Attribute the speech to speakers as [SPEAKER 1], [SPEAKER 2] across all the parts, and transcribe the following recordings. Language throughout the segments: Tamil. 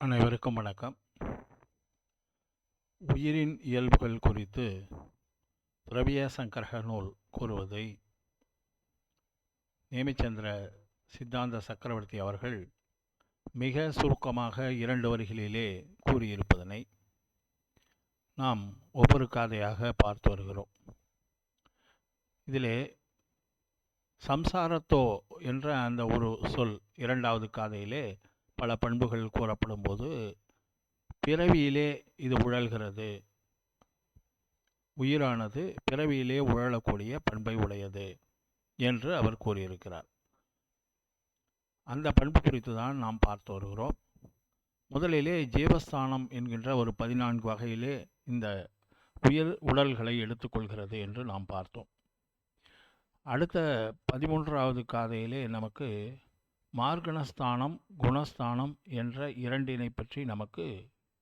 [SPEAKER 1] அனைவருக்கும் வணக்கம். உயிரின் இயல்புகள் குறித்து திரவிய சங்கரக நூல் கூறுவதை நேமிச்சந்திர சித்தாந்த சக்கரவர்த்தி அவர்கள் மிக சுருக்கமாக 2 வரிகளிலே கூறியிருப்பதனை நாம் ஒவ்வொரு காதையாக பார்த்து வருகிறோம். இதிலே சம்சாரத்தோ என்ற அந்த ஒரு சொல் 2வது காதையிலே பல பண்புகள் கூறப்படும் போது பிறவியிலே இது உழல்கிறது, உயிரானது பிறவியிலே உழலக்கூடிய பண்பை உடையது என்று அவர் கூறியிருக்கிறார். அந்த பண்பு குறித்து தான் நாம் பார்த்து வருகிறோம். முதலிலே ஜீவஸ்தானம் என்கின்ற ஒரு 14 வகையிலே இந்த உயிர் உடல்களை எடுத்துக்கொள்கிறது என்று நாம் பார்த்தோம். அடுத்த 13வது காதையிலே நமக்கு மார்கணஸ்தானம் குணஸ்தானம் என்ற 2 பற்றி நமக்கு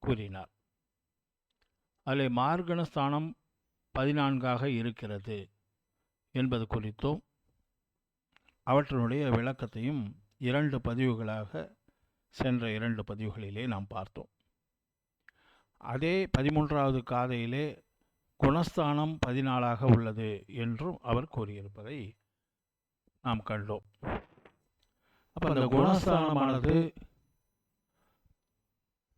[SPEAKER 1] கூறினார். அதில் மார்கணஸ்தானம் 14ஆக இருக்கிறது என்பது குறித்தும் அவற்றினுடைய விளக்கத்தையும் 2 பதிவுகளாக சென்ற 2 பதிவுகளிலே நாம் பார்த்தோம். அதே 13வது காதையிலே குணஸ்தானம் 14ஆக உள்ளது என்றும் அவர் கூறியிருப்பதை நாம் கண்டோம். அப்போ அந்த குணஸ்தானமானது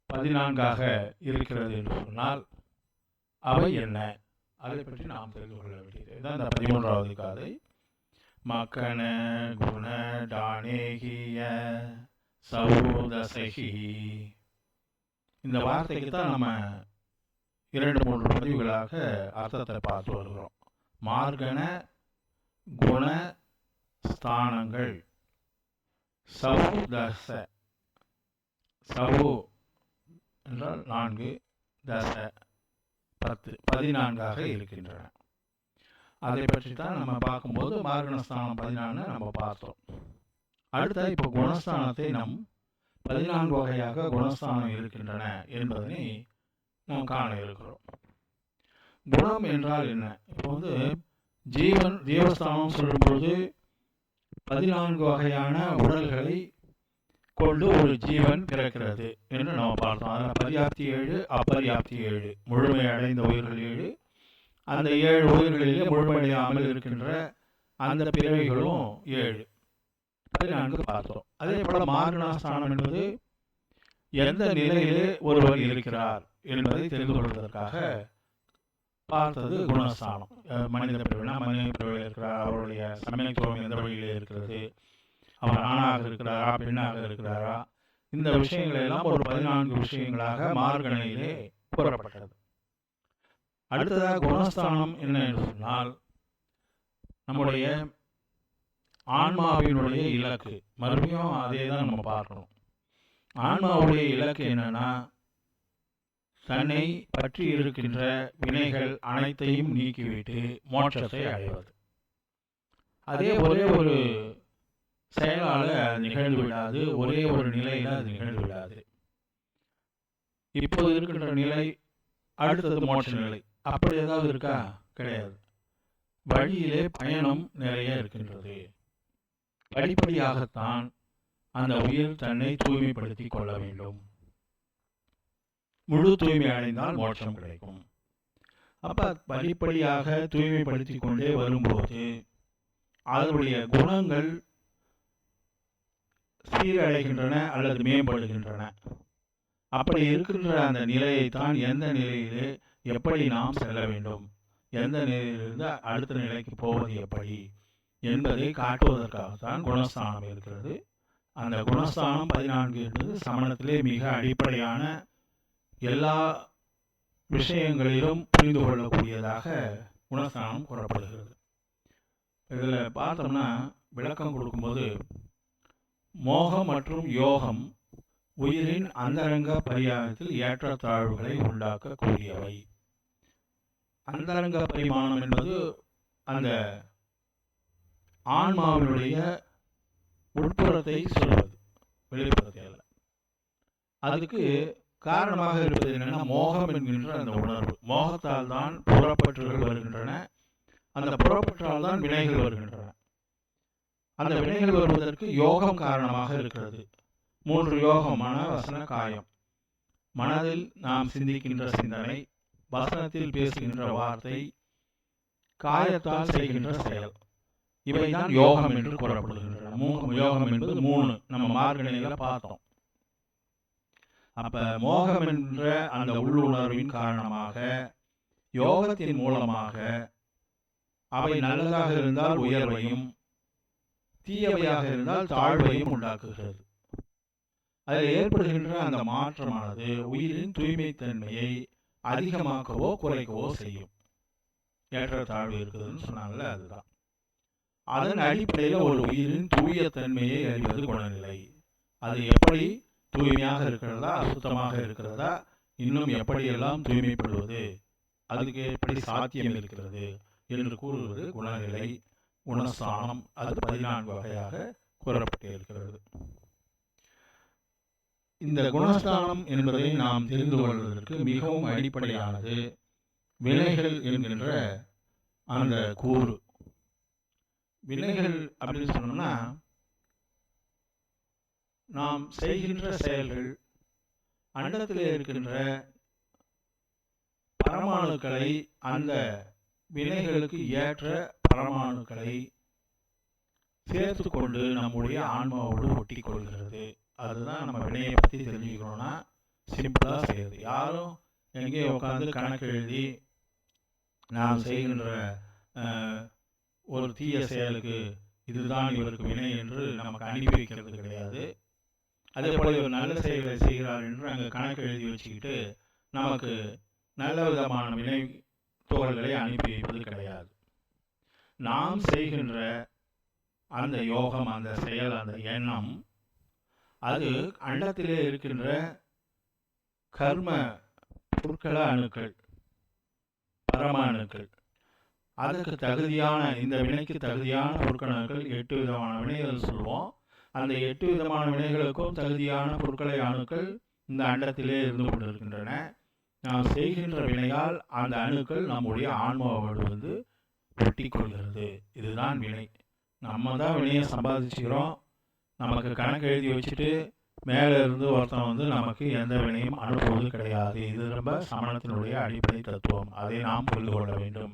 [SPEAKER 1] 14ஆக இருக்கிறது என்று சொன்னால் அவை என்ன, அதை பற்றி நாம் தெரிந்து கொள்ள வேண்டியது. இதுதான் இந்த 13வது காதை. மக்கன குண டானேகிய சௌதசகி. இந்த வார்த்தைக்கு தான் நம்ம 2-3 பதிவுகளாக அர்த்தத்தை பார்த்து வருகிறோம். மார்கண குண ஸ்தானங்கள் சௌதச, சவு என்றால் 4, தச 10, 14ஆக இருக்கின்றன. அதை பற்றி தான் நம்ம பார்க்கும்போது மார்கணஸ்தானம் 14 நம்ம பார்த்தோம். அடுத்த இப்போ குணஸ்தானத்தை நம் 14 வகையாக குணஸ்தானம் இருக்கின்றன என்பதனை நாம் காண இருக்கிறோம். குணம் என்றால் என்ன? இப்போ ஜீவஸ்தானம் சொல்லும்போது 14 வகையான உடல்களை கொண்டு ஒரு ஜீவன் பிறக்கிறது என்று நம்ம பார்த்தோம். அதில் பரியாப்தி 7, அப்பரியாப்தி 7, முழுமை அடைந்த உயிர்கள் 7, அந்த 7 உயிர்களிலே முழுமையடையாமல் இருக்கின்ற அந்த பிறவிகளும் 7, 14 பார்த்தோம். அதே போல மார்கணஸ்தானம் என்பது எந்த நிலையிலே ஒருவர் இருக்கிறார் என்பதை தெரிந்து கொள்வதற்காக பார்த்தது குணஸ்தானம். மனித பிரிவினா மனித பிரிவில் இருக்கிறார், அவருடைய சமயத்துவம் எந்த வழியிலே இருக்கிறது, அவர் ஆணாக இருக்கிறாரா பெண்ணாக இருக்கிறாரா, இந்த விஷயங்கள் எல்லாம் ஒரு 14 விஷயங்களாக மார்கணையிலே கூறப்பட்டது. அடுத்ததாக குணஸ்தானம் என்ன என்று சொன்னால் நம்முடைய ஆன்மாவினுடைய இலக்கு. மறுபடியும் அதே தான் நம்ம பார்க்கணும். ஆன்மாவுடைய இலக்கு என்னன்னா தன்னை பற்றி இருக்கின்ற வினைகள் அனைத்தையும் நீக்கிவிட்டு மோட்சத்தை அடைவது. அதே ஒரே ஒரு செயலால் அது நிகழ்ந்து விடாது, ஒரே ஒரு நிலையில் அது நிகழ்ந்து விடாது. இப்போது இருக்கின்ற நிலை அடுத்தது மோட்ச நிலை, அப்படி ஏதாவது இருக்கா? கிடையாது. வழியிலே பயணம் நிறைய இருக்கின்றது. படிப்படியாகத்தான் அந்த உயிர் தன்னை தூய்மைப்படுத்தி கொள்ள வேண்டும். முழு தூய்மை அடைந்தால் மோட்சம் கிடைக்கும். அப்ப படிப்படியாக தூய்மைப்படுத்தி கொண்டே வரும்போது அதனுடைய குணங்கள் சீரடைகின்றன அல்லது மேம்படுகின்றன. அப்படி இருக்கின்ற அந்த நிலையைத்தான் எந்த நிலையிலே எப்படி நாம் செல்ல வேண்டும், எந்த நிலையிலிருந்து அடுத்த நிலைக்கு போவது எப்படி என்பதை காட்டுவதற்காகத்தான் குணஸ்தானம் இருக்கிறது. அந்த குணஸ்தானம் 14 என்பது சமணத்திலே மிக அடிப்படையான எல்லா விஷயங்களிலும் புரிந்து கொள்ளக்கூடியதாக குணஸ்தானம் கூறப்படுகிறது. இதில் பார்த்தோம்னா விளக்கம் கொடுக்கும்போது மோகம் மற்றும் யோகம் உயிரின் அந்தரங்க பரிமாணத்தில் ஏற்றத்தாழ்வுகளை உண்டாக்கக்கூடியவை. அந்தரங்க பரிமாணம் என்பது அந்த ஆன்மாவினுடைய உட்புறத்தை சொல்வது, வெளிப்புறத்தை அல்ல. அதுக்கு காரணமாக இருப்பது என்னன்னா மோகம் என்கின்ற அந்த உணர்வு. மோகத்தால் தான் புறப்பற்றுகள் வருகின்றன, அந்த புறப்பற்றால் தான் வினைகள் வருகின்றன. அந்த வினைகள் வருவதற்கு யோகம் காரணமாக இருக்கிறது. 3 யோகம்: மன, வசன, காயம். மனதில் நாம் சிந்திக்கின்ற சிந்தனை, வசனத்தில் பேசுகின்ற வார்த்தை, காயத்தால் செய்கின்ற செயல், இவைதான் யோகம் என்று கூறப்படுகின்றன. யோகம் என்பது 3 நம்ம மார்கழியில பார்த்தோம். அப்ப மோகம் என்ற அந்த உள்ளுணர்வின் காரணமாக, யோகத்தின் மூலமாக அவை நல்லதாக இருந்தால் உயர்வையும், தீயவையாக இருந்தால் தாழ்வையும் உண்டாக்குகிறது. அதில் ஏற்படுகின்ற அந்த மாற்றமானது உயிரின் தூய்மைத்தன்மையை அதிகமாக்கவோ குறைக்கவோ செய்யும். ஏற்ற தாழ்வு இருக்குதுன்னு சொன்னாங்கல்ல, அதுதான். அதன் அடிப்படையில் ஒரு உயிரின் தூய தன்மையை அறிவது குணநிலை. அது எப்படி தூய்மையாக இருக்கிறதா, அசுத்தமாக இருக்கிறதா, இன்னும் எப்படியெல்லாம் தூய்மைப்படுவது, அதுக்கு எப்படி சாத்தியம் இருக்கிறது என்று கூறுவது குணநிலை, குணஸ்தானம். அது 14 வகையாக கூறப்பட்டிருக்கிறது. இந்த குணஸ்தானம் என்பதை நாம் தெரிந்து கொள்வதற்கு மிகவும் அடிப்படையானது வினைகள் என்கின்ற அந்த கூறு. வினைகள் அப்படின்னு சொன்னோம்னா, நாம் செய்கின்ற செயல்கள் அண்டத்திலே இருக்கின்ற பரமாணுக்களை, அந்த வினைகளுக்கு ஏற்ற பரமாணுக்களை சேர்த்து கொண்டு நம்முடைய ஆன்மாவோடு ஒட்டி கொள்கிறது. அதுதான் நம்ம வினையை பற்றி தெரிஞ்சுக்கிறோம்னா சிம்பிளாக செய்யுது. யாரும் எங்கேயோ உட்காந்து கணக்கு எழுதி நாம் செய்கின்ற ஒரு தீய செயலுக்கு இதுதான் இவருக்கு வினை என்று நமக்கு அனுப்பி வைக்கிறது கிடையாது. அதே போல இவர் நல்ல செயல்களை செய்கிறார் என்று அங்கே கணக்கு எழுதி வச்சுக்கிட்டு நமக்கு நல்ல விதமான வினை தோள்களை அனுப்பி வைப்பது கிடையாது. நாம் செய்கின்ற அந்த யோகம், அந்த செயல், அந்த எண்ணம், அது அண்டத்திலே இருக்கின்ற கர்ம புற்கள அணுக்கள், பரமாணுக்கள், அதற்கு தகுதியான, இந்த வினைக்கு தகுதியான பொருட்கணுக்கள் 8 விதமான வினைகள் சொல்லுவோம். அந்த 8 விதமான வினைகளுக்கும் தகுதியான பொருட்களை அணுக்கள் இந்த அண்டத்திலே இருந்து கொண்டிருக்கின்றன. நாம் செய்கின்ற வினையால் அந்த அணுக்கள் நம்முடைய ஆன்மாவோடு வந்து ஒட்டி கொள்கிறது. இதுதான் வினை. நம்ம தான் வினையை சம்பாதிச்சுக்கிறோம். நமக்கு கணக்கு எழுதி வச்சுட்டு மேலே இருந்து ஒருத்தன் வந்து நமக்கு எந்த வினையும் அனுப்புவது கிடையாது. இது ரொம்ப சமணத்தினுடைய அடிப்படை தத்துவம். அதை நாம் புரிந்து கொள்ள வேண்டும்.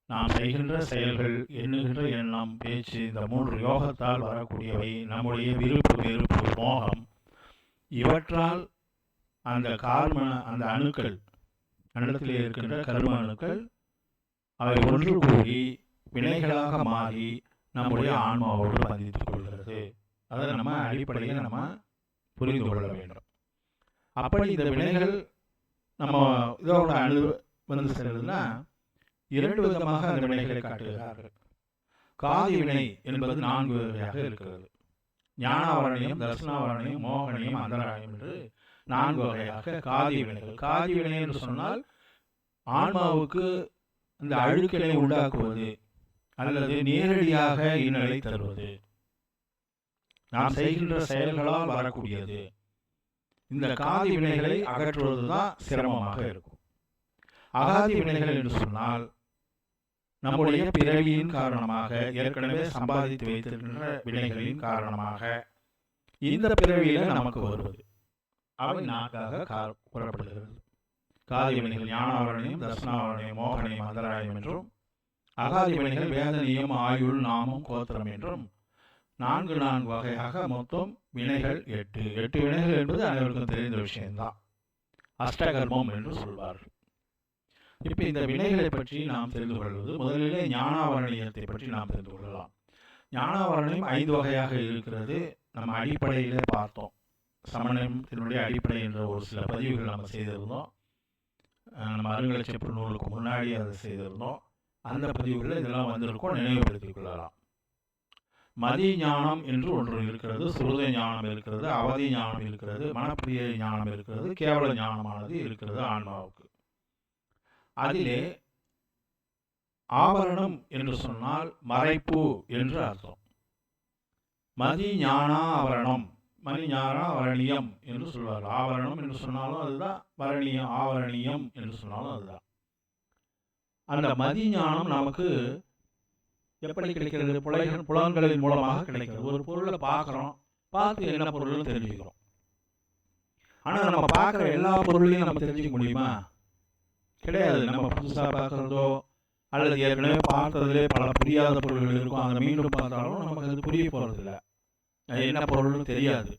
[SPEAKER 1] நாம் செய்கின்ற செயல்கள், எண்ணுகின்ற எண்ணம், பேச்சு, இந்த 3 யோகத்தால் வரக்கூடியவை நம்முடைய விருப்பு, வெறுப்பு, மோகம், இவற்றால் அந்த அந்த அணுக்கள், அண்டத்திலே இருக்கின்ற கர்ம அணுக்கள், அவை ஒன்று கூடி வினைகளாக மாறி நம்முடைய ஆன்மாவோடு பந்தித்துக் கொள்கிறது. அதை நம்ம அடிப்படையில் நம்ம புரிந்து கொள்ள வேண்டும். அப்படி இந்த வினைகள் நம்ம இதோட வந்து செல்லுதுன்னா 2 விதமாக அந்த வினைகளை காட்டுகிறார்கள். காதி வினை என்பது 4 வகையாக இருக்கிறது. ஞானாவரணியம், தர்சனாவரணியம், மோகனியம், அந்தராயம் என்று 4 வகையாக காதி வினைகள். காதி வினை என்று சொன்னால் ஆன்மாவுக்கு இந்த அழுக்கினை உண்டாக்குவது அல்லது நேரடியாக இன்னலை தருவது, நாம் செய்கின்ற செயல்களால் வரக்கூடியது. இந்த காதி வினைகளை அகற்றுவதுதான் சிரமமாக இருக்கும். அகாதி வினைகள் என்று சொன்னால் நம்முடைய பிறவியின் காரணமாக, ஏற்கனவே சம்பாதித்து வைத்திருக்கின்ற வினைகளின் காரணமாக இந்த பிறவியில நமக்கு வருவது, அவை 4ஆக கூறப்படுகிறது. காதி வினைகள் ஞானாவரணியம், தர்சனாவரணியம், மோகனியம், அந்தராயம் என்றும், அகாதி வினைகள் வேதனியம், ஆயுள், நாமம், கோத்திரம் என்றும் 4 வகையாக மொத்தம் வினைகள் 8 வினைகள் என்பது அனைவருக்கும் தெரிந்த விஷயம்தான். அஷ்டகர்மம் என்று சொல்வார்கள். இப்போ இந்த வினைகளை பற்றி நாம் தெரிந்து கொள்வது, முதலிலே ஞானாவரணியத்தை பற்றி நாம் தெரிந்து கொள்ளலாம். ஞானாவரணியம் 5 வகையாக இருக்கிறது. நம்ம அடிப்படையிலே பார்த்தோம். சமணத்தினுடைய அடிப்படை என்ற ஒரு சில பதிவுகள் நம்ம செய்திருந்தோம். நம்ம அருங்கலட்சப்பு நூலுக்கு முன்னாடி அதை செய்திருந்தோம். அந்த பதிவுகளில் இதெல்லாம் வந்திருக்கோம், நினைவுபடுத்திக் கொள்ளலாம். மதி ஞானம் என்று ஒன்று இருக்கிறது, சுருத ஞானம் இருக்கிறது, அவதி ஞானம் இருக்கிறது, மனப்பிரிய ஞானம் இருக்கிறது, கேவல ஞானமானது இருக்கிறது ஆன்மாவுக்கு. அதிலே ஆவரணம் என்று சொன்னால் மறைப்பு என்று அர்த்தம். மதி ஞானா ஆவரணம், மதி ஞானா அவரணியம் என்று சொல்வார்கள். ஆவரணம் என்று சொன்னாலும் அதுதான், வரணீயம் ஆவரணியம் என்று சொன்னாலும் அதுதான். அந்த மதி ஞானம் நமக்கு எப்படி கிடைக்கிறது? புலன்களின் மூலமாக கிடைக்கிறது. ஒரு பொருளை பார்க்குறோம், பார்த்து என்ன பொருள்னு தெரிஞ்சுக்கிறோம். ஆனால் நம்ம பார்க்குற எல்லா பொருளையும் நம்ம தெரிஞ்சுக்க முடியுமா? கிடையாது. நம்ம புதுசாக பார்க்குறதோ அல்லது ஏற்கனவே பார்த்ததுலே பல புரியாத பொருள்கள் இருக்கும், அதை மீண்டும் பார்த்தாலும் நமக்கு அது புரிய போகிறதில்ல. அது என்ன பொருள்னு தெரியாது.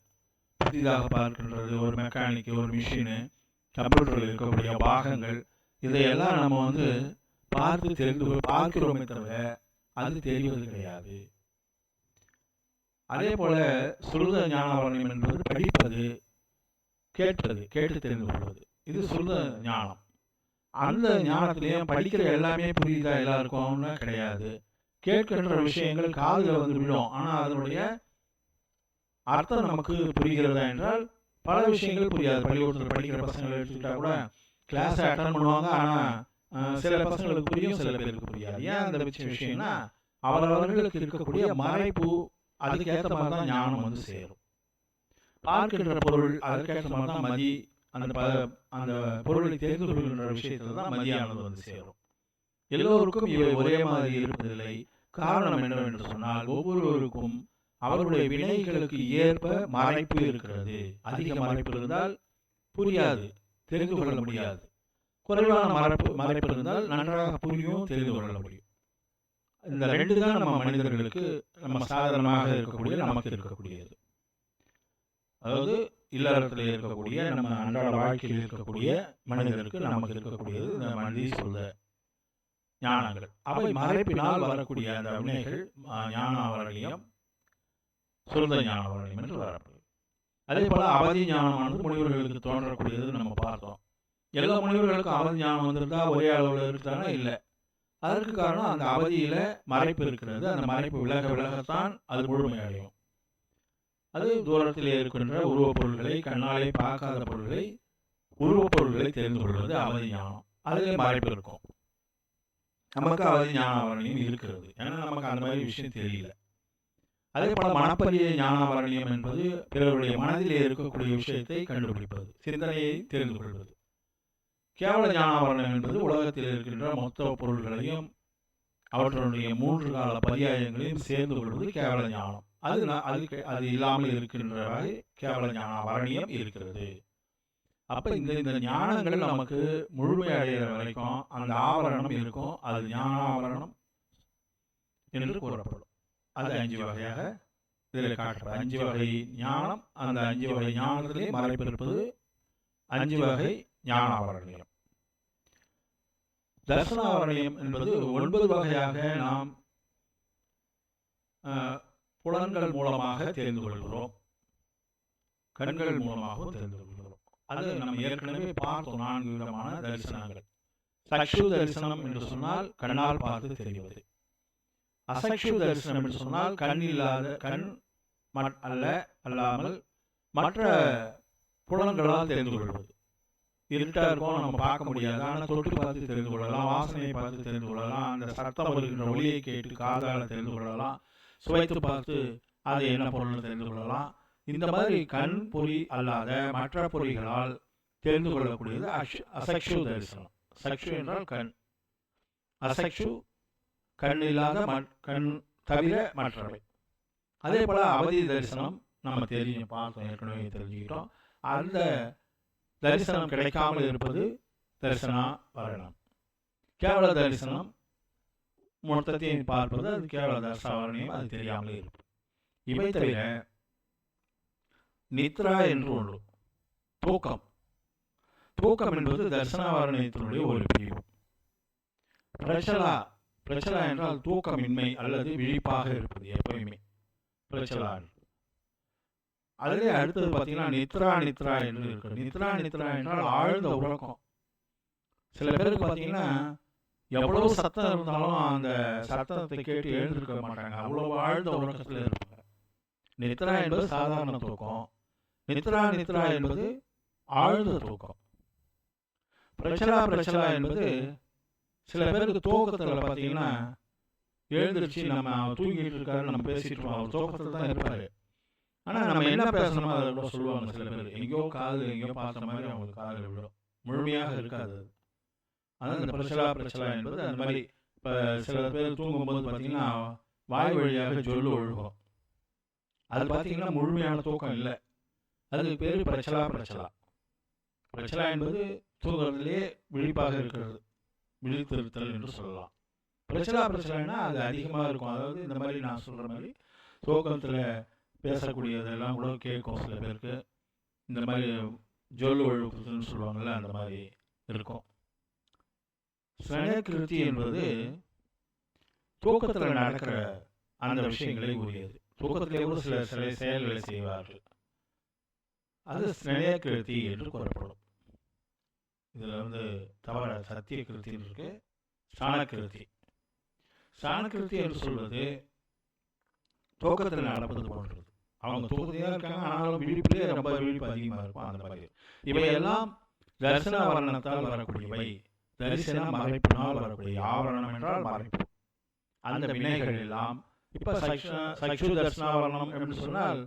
[SPEAKER 1] புதிதாக பார்க்கின்றது ஒரு மெக்கானிக்கு, ஒரு மிஷினு, கம்ப்யூட்டரில் இருக்கக்கூடிய பாகங்கள், இதையெல்லாம் நம்ம பார்த்து தெரிந்து பார்க்கிறோமே தவிர அது தெரிவது கிடையாது. அதே போல சுருத ஞானாவரணம் என்பது படிப்பது, கேட்பது, கேட்டு தெரிந்து கொள்வது. இது சுருத ஞானம். அந்த ஞானத்திலையும் படிக்கிற எல்லாமே புரியுதா எல்லாருக்கும்னா கிடையாது. கேட்கின்ற விஷயங்கள் காதுல விழும், ஆனால் அதனுடைய அர்த்தம் நமக்கு புரிகிறதா என்றால் பல விஷயங்கள் புரியாது. பள்ளிக்கூடத்தில் படிக்கிற பசங்களை எடுத்துக்கிட்டா கூட கிளாஸை அட்டன் பண்ணுவாங்க, ஆனால் சில பசங்களுக்கு புரியும், சில பேருக்கு புரியாது. ஏன் அந்த விஷயம்னா அவர்களுக்கு இருக்கக்கூடிய மறைப்பு, அதுக்கேற்ற மாதிரி தான் ஞானம் சேரும். பார்க்கின்ற பொருள் அதற்கேற்ற மாதிரி தான் மதி, அந்த பொருளை தெரிந்து கொள்கின்ற விஷயத்தில் தான் மதியானது சேரும். எல்லோருக்கும் இவை ஒரே மாதிரி இருப்பதில்லை. காரணம் என்னவென்று சொன்னால் ஒவ்வொருவருக்கும் அவர்களுடைய வினைகளுக்கு ஏற்ப மறைப்பு இருக்கிறது. அதிக மறைப்பு இருந்தால் புரியாது, தெரிந்து கொள்ள முடியாது. குறைவான மறைப்பு இருந்தால் நன்றாக புரியும், தெரிந்து கொள்ள முடியும். இந்த ரெண்டு தான் நம்ம மனிதர்களுக்கு, நம்ம சாதாரணமாக இருக்கக்கூடிய நமக்கு இருக்கக்கூடியது. அதாவது இல்லறத்தில் இருக்கக்கூடிய நம்ம அன்றாட வாழ்க்கையில் இருக்கக்கூடிய மனிதருக்கு நமக்கு இருக்கக்கூடியது இந்த மனித சொல்ல ஞானங்கள். அவை மறைப்பினால் வரக்கூடிய அந்த வினைகள் ஞானாவரணியம், சுருத ஞானாவரணியம் என்று வரப்படுது. அதே போல அவதி ஞானமானது முனிவர்களுக்கு தோன்றக்கூடியது நம்ம பார்த்தோம். எல்லா முனிவர்களுக்கும் அவதி ஞானம் வந்திருந்தா ஒரே அளவில் இருக்குதானா? இல்லை. அதற்கு காரணம் அந்த அவதியில மறைப்பு இருக்கிறது. அந்த மறைப்பு விலகத்தான் அது முழுமையடையும். அது தூரத்தில் இருக்கின்ற உருவப் பொருள்களை, கண்ணாலே பார்க்காத பொருள்களை, உருவப் பொருள்களை தெரிந்து கொள்வது அவதி ஞானம். அதிலே மறைப்பு இருக்கும். நமக்கு அவதி ஞானாவரணியம் இருக்கிறது, ஏன்னா நமக்கு அந்த மாதிரி விஷயம் தெரியல. அதே போல மனப்பரிய ஞானாவரணியம் என்பது பிறருடைய மனதிலே இருக்கக்கூடிய விஷயத்தை கண்டுபிடிப்பது, சிந்தனையை தெரிந்து கொள்வது. கேவல ஞானாவரணம் என்பது உலகத்தில் இருக்கின்ற மொத்த பொருள்களையும் அவற்றுடைய 3 கால பரியாயங்களையும் சேர்ந்து கொள்வது கேவல ஞானம். அது இல்லாமல் இருக்கின்ற வகை கேவல ஞானாவரணியம் இருக்கிறது. அப்ப இந்த ஞானங்கள் நமக்கு முழுமை அடைகிற வரைக்கும் அந்த ஆவரணம் இருக்கும். அது ஞானாவரணம் என்று கூறப்படும். அது 5 வகையாக இதில் காட்டுற 5 வகை ஞானம். அந்த 5 வகை ஞானத்திலே மறைப்பு இருப்பது 5 வகை ஞானாவரணியம். தர்சனாவரணியம் என்பது 9 வகையாக நாம் புலன்கள் மூலமாக தெரிந்து கொள்கிறோம், கண்கள் மூலமாகவும் தெரிந்து கொள்கிறோம். அது நம்ம ஏற்கனவே பார்த்தோம். 4 விதமான தரிசனங்கள். சக்ஷு தரிசனம் என்று சொன்னால் கண்ணால் பார்த்து தெரிவது. அசக்ஷு தரிசனம் என்று சொன்னால் கண் அல்லாமல் மற்ற புலன்களால் தெரிந்து கொள்வது. இருட்டாக இருக்கும், நம்ம பார்க்க முடியாது, ஆனால் தொட்டு பார்த்து தெரிந்து கொள்ளலாம், வாசனையை பார்த்து தெரிந்து கொள்ளலாம், அந்த சத்தம் வருகின்ற ஒளியை கேட்டு காதால் தெரிந்து கொள்ளலாம், சுவைத்து பார்த்து அது என்ன பொருள்னு தெரிந்து கொள்ளலாம். இந்த மாதிரி கண் பொறி அல்லாத மற்ற பொறிகளால் தெரிந்து கொள்ளக்கூடியது அசக்ஷு தரிசனம். சக்ஷு என்றால் கண், அசக்ஷு கண் இல்லாத கண் தவிர மற்றவை. அதே போல அவதி தரிசனம் நம்ம பார்த்தோம், ஏற்கனவே தெரிஞ்சுக்கிட்டோம். அந்த தரிசனம் கிடைக்காமல் இருப்பது தரிசனாவரணம். கேவல தரிசனம் மொத்தத்தையும் பார்ப்பது அது கேவல தர்சாவரணியம், அது தெரியாமலே இருக்கும். இவை தவிர நித்ரா என்று ஒன்று, தூக்கம். தூக்கம் என்பது தர்சனாவரணியத்தினுடைய ஒரு பிரிவு. பிரச்சலா என்றால் தூக்கமின்மை அல்லது விழிப்பாக இருப்பது எப்பயுமே பிரச்சலா. அதிலே அடுத்தது பார்த்தீங்கன்னா நித்ரா என்று இருக்கு. நித்ரா என்றால் ஆழ்ந்த உறக்கம். சில பேருக்கு பார்த்தீங்கன்னா எவ்வளவு சத்தம் இருந்தாலும் அந்த சத்தத்தை கேட்டு எழுந்திருக்க மாட்டாங்க, அவ்வளவு ஆழ்ந்த உறக்கத்தில் இருப்பாங்க. நித்ரா என்பது சாதாரண தூக்கம், நித்ரா என்பது ஆழ்ந்த தூக்கம். பிரச்சலா என்பது சில பேருக்கு தூக்கத்தில் பார்த்தீங்கன்னா எழுந்திருச்சு நம்ம தூங்கிட்டு இருக்காரு, நம்ம பேசிட்டு இருக்கோம், அவர் தூக்கத்தில் தான் இருப்பாரு. ஆனால் நம்ம என்ன பேசணுமோ அதை கூட சொல்லுவாங்க. சில பேர் எங்கேயோ பார்த்த மாதிரி அவங்களுக்கு காதில் விடும், முழுமையாக இருக்காது. அதான் இந்த பிரச்சலா என்பது அந்த மாதிரி. இப்போ சில பேர் தூங்கும்போது பார்த்தீங்கன்னா வாய் வழியாக ஜொல்லு ஒழுகும், அது பார்த்தீங்கன்னா முழுமையான தூக்கம் இல்லை, அதுக்கு பேர் பிரச்சலா. பிரச்சனை என்பது தூங்குறதுலேயே விழிப்பாக இருக்கிறது, விழித்திருத்தல் என்று சொல்லலாம். பிரச்சனைனா அது அதிகமாக இருக்கும். அதாவது இந்த மாதிரி நான் சொல்கிற மாதிரி தூக்கத்தில் பேசக்கூடியதெல்லாம் கூட கேட்கும் சில பேருக்கு. இந்த மாதிரி ஜொல் ஒழுக்குதுன்னு சொல்லுவாங்கள்ல, அந்த மாதிரி இருக்கும். ஸ்வனகிருதி என்பது தூக்கத்தில் நடக்கிற அந்த விஷயங்களை உரியது. தூக்கத்திலே கூட சில சில செயல்களை செய்வார்கள். அது ஸ்வனகிருதி என்று கூறப்படும். இதில் தவற சத்திய கிருத்தின்னு இருக்கு, ஸ்நானகிருதி. ஸ்நானகிருதி என்று சொல்வது தூக்கத்தில் நடப்பது போன்றது. அவங்க தூக்கத்தையாக இருக்காங்க, ஆனாலும் விழிப்பிலே ரொம்ப விழிப்பு அதிகமாக இருக்கும். அந்த மாதிரி இவையெல்லாம் தரிசன வர்ணத்தால் வரக்கூடியவை. தரிசன மறைப்பினால் வரக்கூடிய ஆவரணம் என்றால் மறைப்பு. அந்த வினைகள் எல்லாம் இப்போ சக்ஷு தர்சனாவரணம் என்று சொன்னால்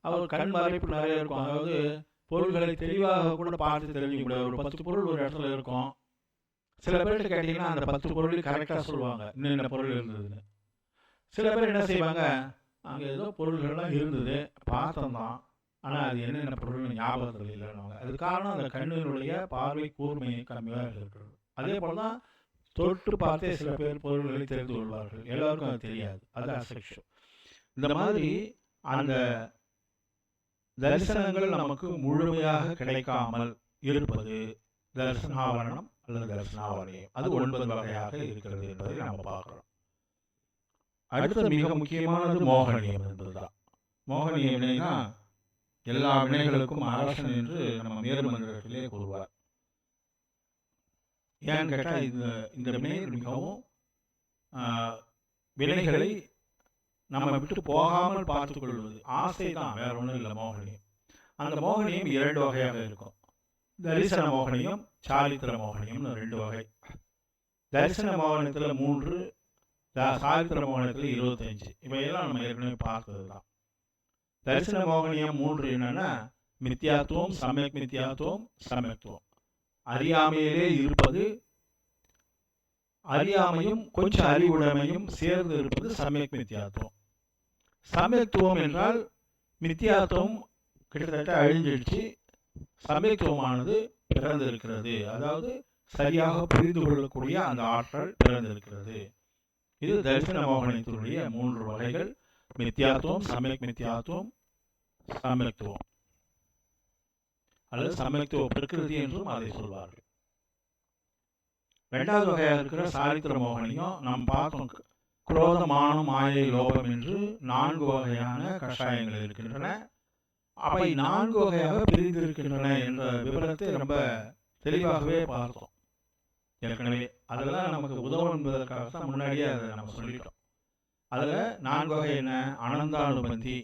[SPEAKER 1] அவர் கண் மறைப்பு நிறைய இருக்கும். அதாவது பொருள்களை தெளிவாக கூட பார்த்து தெரிஞ்சுக்க முடியாது. ஒரு 10 பொருள் ஒரு இடத்துல இருக்கும். சில பேர்கிட்ட கேட்டிங்கன்னா அந்த 10 பொருளையும் கரெக்டாக சொல்லுவாங்க, இன்னும் பொருள் இருந்ததுன்னு. சில பேர் என்ன செய்வாங்க, அங்கே ஏதோ பொருள்கள்லாம் இருந்தது, பார்த்தோம் தான், ஆனால் அது என்னென்ன பொருள் ஞாபகத்தில் இல்லைன்னு. அது காரணம் அந்த கண்ணினுடைய பார்வை கூர்மை கம்மியாக இருக்கிறது. அதே போல் தான் தொட்டு பார்த்தே சில பேர் பொருள்களை தெரிந்து கொள்வார்கள். எல்லாருக்கும் அது தெரியாது, அது அசக்ஷு. இந்த மாதிரி அந்த தரிசனங்கள் நமக்கு முழுமையாக கிடைக்காமல் இருப்பது தரிசனாவரணம் அல்லது தரிசனாவரணம். அது 9 வகையாக இருக்கிறது என்பதை நாம் பார்க்கிறோம். அடுத்த மிக முக்கியமானது மோகனியம் என்பதுதான். மோகனிய வினைனா எல்லா வினைகளுக்கும் அரசன் என்று நம்ம மேருமன்றத்திலே கூறுவார். ஏன்னு கேட்டால் இந்த வினை மிகவும் வினைகளை நம்ம விட்டு போகாமல் பார்த்து கொள்வது, ஆசை தான், வேற ஒன்றும் இல்லை. மோகனியம், அந்த மோகனியம் 2 வகையாக இருக்கும். தரிசன மோகனியம், சாரித்திர மோகனியம்னு 2 வகை. தரிசன மோகனத்தில் 3, சாரித்திர மோகனத்தில் 25. இவையெல்லாம் நம்ம ஏற்கனவே பார்த்தது தான். தரிசன மோகனியம் 3 என்னன்னா மித்தியாத்துவம், சமயக் மித்தியாத்துவம், சமயத்துவம். அறியாமையிலே இருப்பது, அறியாமையும் கொஞ்சம் அறிவுடைமையும் சேர்ந்து இருப்பது சமயக் மித்தியாத்துவம். சமயத்துவம் என்றால் மித்தியாத்துவம் கிட்டத்தட்ட அழிஞ்சிடுச்சு, சமயத்துவமானது பிறந்து இருக்கிறது. அதாவது சரியாக புரிந்து கொள்ளக்கூடிய அந்த ஆற்றல் பிறந்து இருக்கிறது. இது தரிசன மோகனத்தினுடைய 3 வகைகள்: மித்தியாத்துவம், சமயக் மித்தியாத்துவம், சமயத்துவம் அல்லது சமயத்துவ பிரகிருதி என்றும் அதை சொல்வார்கள். 2வது வகையாக இருக்கிற சாரித்திர மோகனியம் நாம் பார்த்தோம். குரோதமானம், மாயை, லோபம் என்று 4 வகையான கஷாயங்கள் இருக்கின்றன. அவை 4 வகையாக பிரிந்திருக்கின்றன என்ற விவரத்தை ரொம்ப தெளிவாகவே பார்த்தோம் ஏற்கனவே. அதெல்லாம் நமக்கு உதவும் என்பதற்காக தான் முன்னாடியே அதை நம்ம சொல்லிட்டோம். அதில் 4 வகை என்ன? அனந்தானுபந்தி,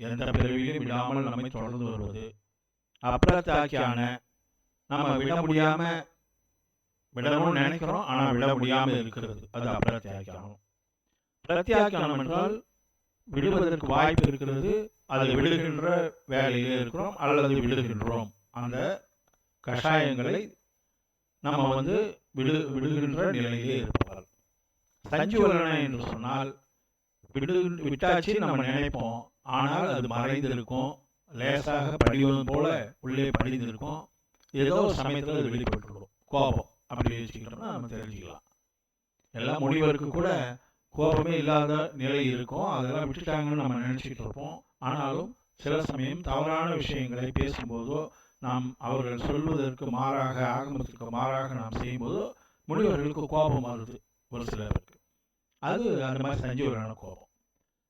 [SPEAKER 1] எந்த பிறவியிலும் விடாமல் நம்மை தொடர்ந்து வருவது. அப்பிரத்யாக்கியான, நம்ம விட முடியாமல், விடணும்னு நினைக்கிறோம் ஆனால் விட முடியாமல் இருக்கிறது, அது அப்பிரத்யாக்கியானம். பிரத்யாக்கியானம் என்றால் விடுவதற்கு வாய்ப்பு இருக்கிறது, அதை விடுகின்ற வேலையிலே இருக்கிறோம் அல்லது விடுகின்றோம். அந்த கஷாயங்களை நம்ம விடுகின்ற நிலையிலே இருப்பார்கள். சஞ்சுவலனை என்று சொன்னால் விட்டாச்சு நம்ம நினைப்போம், ஆனால் அது மறைந்திருக்கும், லேசாக படிவது போல உள்ளே படிந்திருக்கும். ஏதோ சமயத்தில் அது வெளிப்பட்டுள்ளோம். கோபம் அப்படி வச்சுக்கிட்டோம்னா நம்ம தெரிஞ்சுக்கலாம். எல்லா முனிவருக்கு கூட கோபமே இல்லாத நிலை இருக்கும், அதெல்லாம் விட்டுட்டாங்கன்னு நம்ம நினச்சிக்கிட்டு இருப்போம். ஆனாலும் சில சமயம் தவறான விஷயங்களை பேசும்போதோ, நாம் அவர்கள் சொல்வதற்கு மாறாக, ஆகமத்துக்கு மாறாக நாம் செய்யும்போதோ முனிவர்களுக்கு கோபம் வருது ஒரு சிலருக்கு. அது அந்த மாதிரி சஞ்சீவரான கோபம்.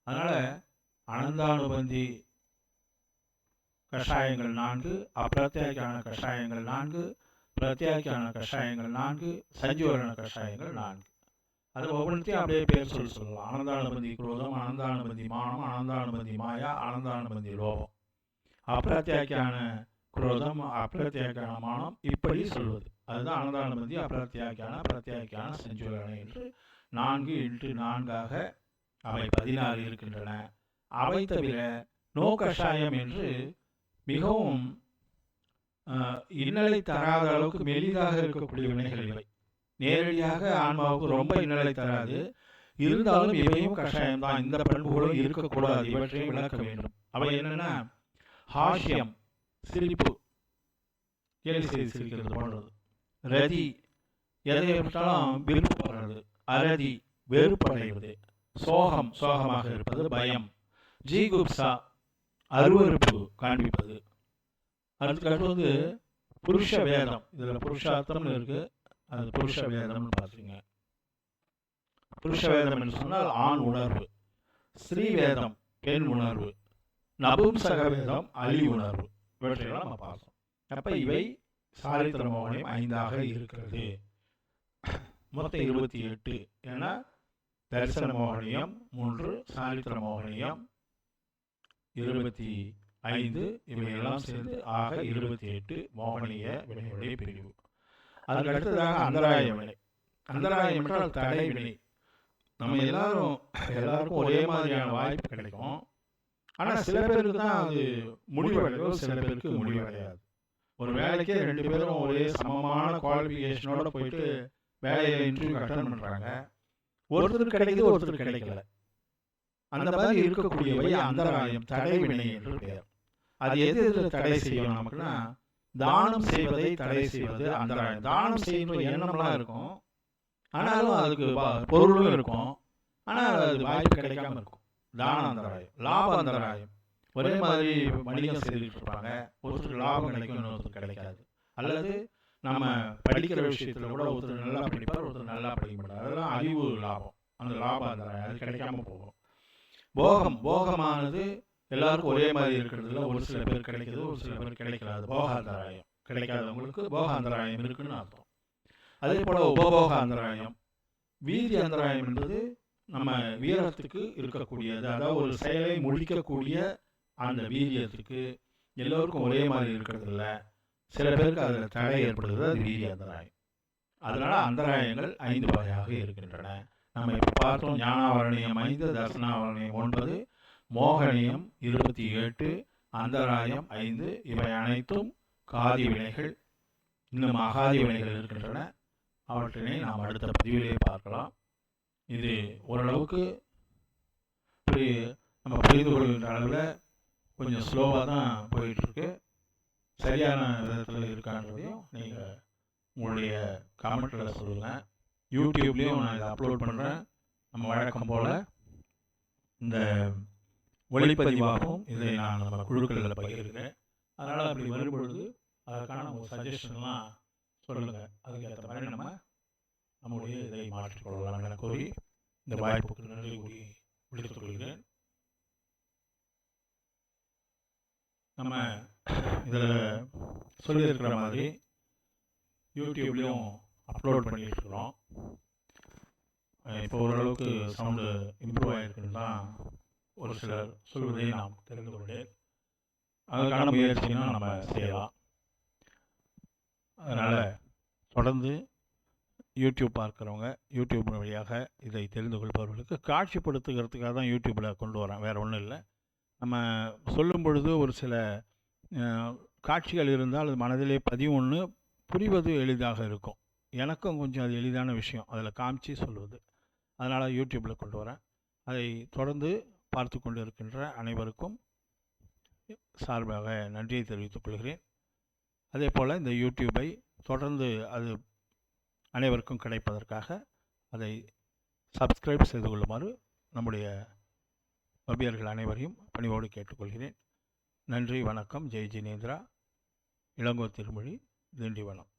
[SPEAKER 1] அதனால் அனந்தானுபந்தி கஷாயங்கள் 4, அப்பிரத்யாக்கியான கஷாயங்கள் 4, பிரத்யாக்கியான கஷாயங்கள் 4, சஞ்சீவரான கஷாயங்கள் 4. அது ஒவ்வொன்றையும் அப்படியே பேர் சொல்லலாம். அனந்தானுபந்தி குரோதம், அனந்தானுபந்தி மானம், அனந்தானுபந்தி மாயா, அனந்தானுபந்தி லோபம். அப்பிரத்யாக்கியான குரோதம், அப்பிரத்யாக்கியான மானம், இப்படி சொல்வது. அதுதான் அனந்தானுபந்தி, அப்பிரத்யாக்கியான, பிரத்யாக்கியான, சஞ்சீவரான என்று 4 × 4 அவை 16 இருக்கின்றன. அவை தவிர நோகஷாயம் என்று மிகவும் இன்னலை தராத அளவுக்கு மெலிதாக இருக்கக்கூடிய வினைகள் இவை. நேரடியாக ஆன்மாவுக்கு ரொம்ப இன்னலை தராது, இருந்தாலும் இவையும் கஷாயம்தான். இந்த பண்புகளும் இருக்கக்கூடாது, இவற்றையும் விளக்க வேண்டும். அவை என்னென்னா ஹாஷ்யம், சிரிப்பு, கேலி செய்து சிரிக்கிறது போன்றது. ரதி எதை விட்டாலும் விருப்பப்படுறது. அரதி வெறுப்படைவது. சோகம் சோகமாக இருப்பது, பயம். ஜீகுப்சா அருவருப்பு காண்பிப்பது. அடுத்து புருஷ வேதம். இதில் புருஷார்த்தம்னு இருக்கு, அது புருஷ வேதம்னு பார்த்துங்க. புருஷ வேதம் என்று சொன்னால் ஆண் உணர்வு, ஸ்ரீ வேதம் பெண் உணர்வு, நபும்சக வேதம் அலி உணர்வு. இவற்றையெல்லாம் நம்ம பார்த்தோம். அப்ப இவை சாரித்திர மோகனியம் 5ஆக இருக்கிறது. மொத்தம் 28. ஏன்னா தரிசன மோகனியம் 3, சாரித்திர மோகனியம் 25, இவையெல்லாம் சேர்ந்து ஆக 28 மோகனிய வினையுடைய பிரிவு. அதுக்கு அடுத்ததாக அந்தராய வினை. அந்தராயம் என்றால் தடை வினை. நம்ம எல்லாருக்கும் ஒரே மாதிரியான வாய்ப்பு கிடைக்கும். ஆனால் சில பேருக்கு தான் அது முடிவடையும், சில பேருக்கு முடிவடையாது. ஒரு வேலைக்கே 2 பேரும் ஒரே சமமான குவாலிஃபிகேஷனோட போயிட்டு வேலையில் இன்டர்வியூ அட்டன் பண்ணுறாங்க. ஒருத்தருக்கு கிடைக்குது, ஒருத்தருக்கு கிடைக்கல. அந்த மாதிரி இருக்கக்கூடியவை அந்தராயம், தடை வினை என்று பெயர். அது எது தடை செய்யும் நமக்குன்னா, தானம் செய்வதை தடை செய்வது அந்தராயம். தானம் செய்கிற எண்ணம்லாம் இருக்கும், ஆனாலும் அதுக்கு பொருளும் இருக்கும், ஆனால் அது வாய்ப்பு கிடைக்காம இருக்கும். தான அந்தராயம். லாப அந்தராயம். ஒரே மாதிரி வணிகம் செய்துட்டு இருப்பாங்க, ஒருத்தருக்கு லாபம் கிடைக்கும், இன்னொருத்தருக்கு கிடைக்காது. அல்லது நம்ம படிக்கிற விஷயத்துல கூட ஒருத்தர் நல்லா படிப்பார், ஒருத்தர் நல்லா படிக்க மாட்டார். அதெல்லாம் அறிவு லாபம், அந்த லாபம் அந்தராயம். அது கிடைக்காம போகும். போகம், போகமானது எல்லாருக்கும் ஒரே மாதிரி இருக்கிறதுல ஒரு சில பேர் கிடைக்குது, ஒரு சில பேர் கிடைக்காது. போகாந்தராயம். கிடைக்காதவங்களுக்கு போகாந்தராயம் இருக்குன்னு அர்த்தம். அதே போல உபபோக அந்தராயம், வீதி அந்தராயம் என்பது நம்ம வீரத்துக்கு இருக்கக்கூடியது. அதாவது ஒரு செயலை முடிக்கக்கூடிய அந்த வீரியத்துக்கு எல்லோருக்கும் ஒரே மாதிரி இருக்கிறது இல்லை, சில பேருக்கு அதில் தடை ஏற்படுகிறது. அது வீரிய அந்தராயம். அதனால அந்தராயங்கள் 5 வகையாக இருக்கின்றன. நம்ம இப்போ பார்த்தோம். ஞானாவரணியம் 5, தர்சனாவரணியம் 9, மோகனியம் 28, அந்தராயம் 5. இவை அனைத்தும் காதி வினைகள். இன்னும் அகாதி வினைகள் இருக்கின்றன. அவற்றினை நாம் அடுத்த பதிவிலே பார்க்கலாம். இது ஓரளவுக்கு நம்ம புரிந்து கொள்கின்ற அளவில் கொஞ்சம் ஸ்லோவாக தான் போயிட்டுருக்கு. சரியான விதத்தில் இருக்கான்றதையும் நீங்கள் உங்களுடைய கமெண்ட்டில் சொல்லுங்கள். யூடியூப்லேயும் நான் இதை அப்லோட் பண்ணுறேன். நம்ம வழக்கம் போல் இந்த ஒளிப்பதிவாகவும் இதை நான் நம்ம குழுக்களில் பகிர்கிறேன். அதனால் அப்படி வரும்பொழுது அதற்கான உங்கள் சஜஷன்லாம் சொல்லுங்கள். அதுக்கேற்ற மாதிரி நம்முடைய இதை மாற்றிக்கொள்ளலாம் என கூறி இந்த வாய்ப்புக்கு நன்றி கூறி விடுத்துக் கொள்கிறேன். நம்ம இதில் சொல்லியிருக்கிற மாதிரி யூடியூப்லேயும் அப்லோட் பண்ணிட்டு இருக்கிறோம். இப்போ ஓரளவுக்கு சவுண்டு இம்ப்ரூவ் ஆகிருக்குன்னு தான் ஒரு சிலர் சொல்வதை நாம் தெரிந்து கொண்டேன். அதுக்கான முயற்சியும் நம்ம செய்யலாம். அதனால் தொடர்ந்து யூடியூப் பார்க்குறவங்க, யூடியூப் வழியாக இதை தெரிந்து கொள்பவர்களுக்கு காட்சிப்படுத்துகிறதுக்காக தான் யூடியூப்பில் கொண்டு வரேன், வேறு ஒன்றும் இல்லை. நம்ம சொல்லும் பொழுது ஒரு சில காட்சிகள் இருந்தால் அது மனதிலே பதிவு புரிவது எளிதாக இருக்கும். எனக்கும் கொஞ்சம் அது எளிதான விஷயம் அதில் காமிச்சு சொல்வது. அதனால் யூடியூப்பில் கொண்டு வரேன். அதை தொடர்ந்து பார்த்து கொண்டு இருக்கின்ற அனைவருக்கும் சார்பாக நன்றியை தெரிவித்துக் கொள்கிறேன். அதே போல் இந்த யூடியூப்பை தொடர்ந்து அது அனைவருக்கும் கிடைப்பதற்காக அதை சப்ஸ்கிரைப் செய்து கொள்ளுமாறு நம்முடைய பபியர்கள் அனைவரையும் பணிவோடு கேட்டுக்கொள்கிறேன். நன்றி, வணக்கம். ஜெய் ஜினேந்திரா, இளங்கோ திருமொழி, திண்டிவனம்.